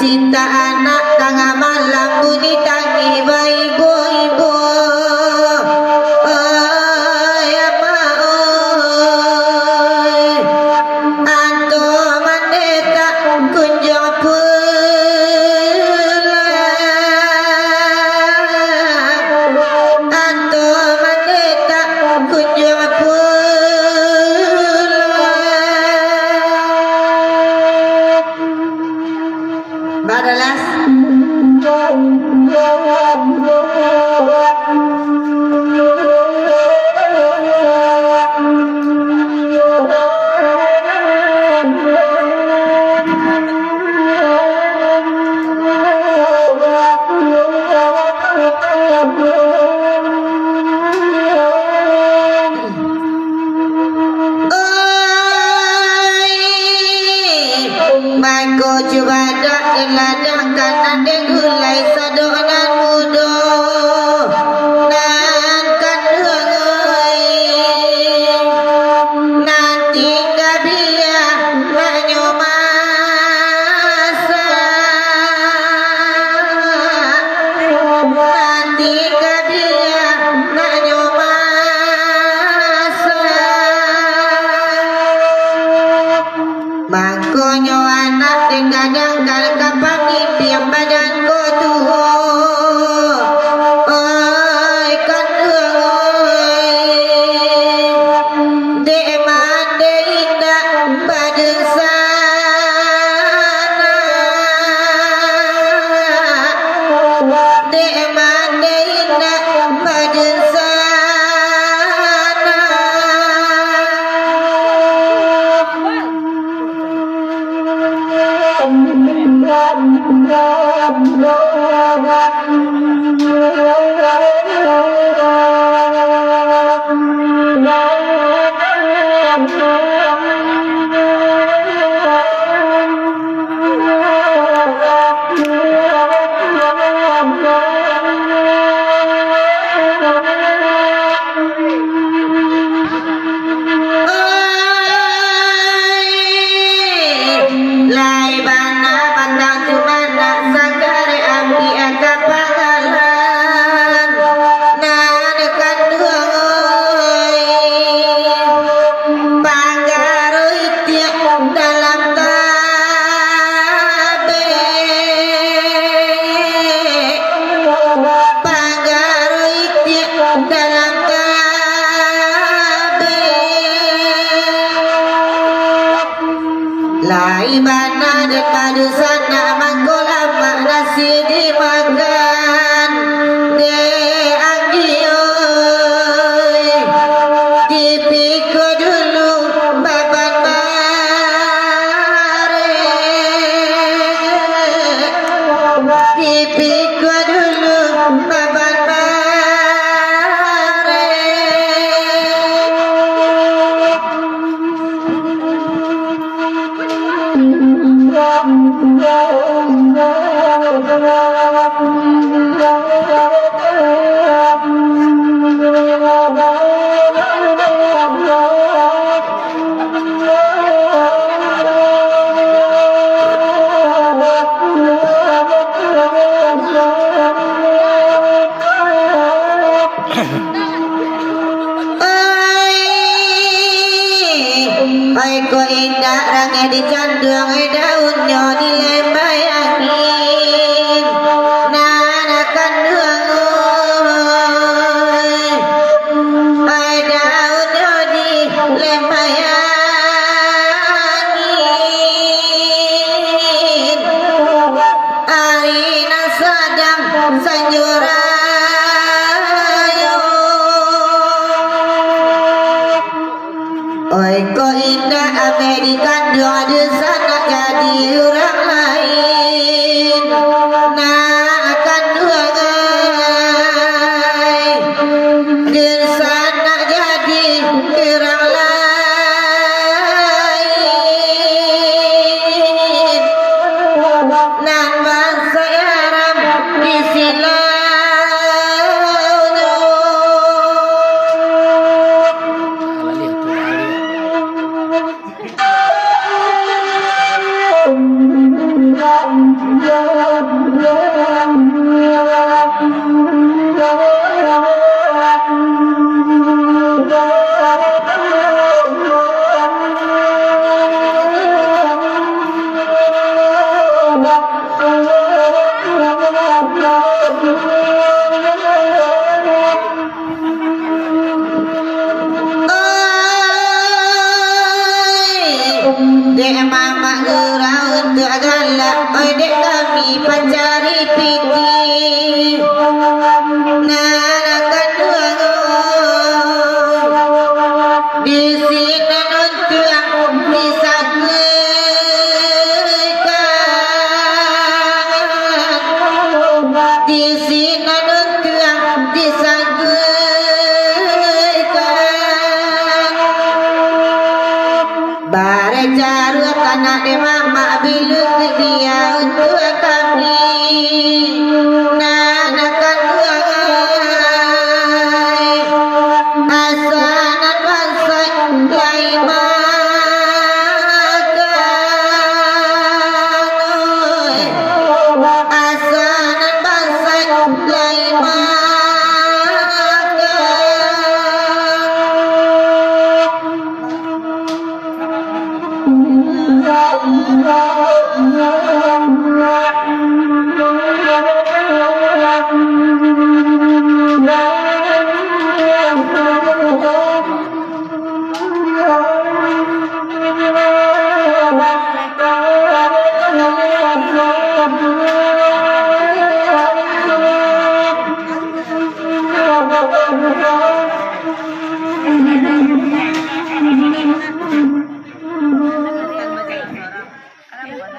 Cinta anak tengah malam bunyi tangi ibu-ibu. Oi apa oi, anto mandeta kunjung pulang, anto mandeta kunjung pulang. Badalas Mako coba dak ladang kanan de gulai sadonan mudo nan kan hangoi nanti kabia banyu masa nanti kabia banyu masa makonyo anak kadang kapan impian badanku tuh oi kan oi de mande indah badeng sana de mande indah badeng sana Lai bana pandang cumana sagare ambi aga pangalan nanekan duoi pangaroi tiak dalam tabe pangaroi tiak dalam tabe lai bana de padu sana manggola nasi dimakan de angioi dipiko dulu baban bare dipiko dulu baban bare Oi ko indah rangai dicandung daunnya dilempari angin nanakan duangoy oi daunnya dilempari angin arina sadang sanjura oi ko indah Amerika dua desa nak jadi orang lain nak akan dua gai desa nak jadi orang lain nan bangsa Arab di silau dek mama gerau untuk galak oi dek kami pancari piti nanakan duangoy di sini nontuang disagaikan di sini nontuang disagaikan bare caru tanah de mama bilut dia untuk kami nanakan duangai asanan bangsa lai makan asanan bangsa lai makan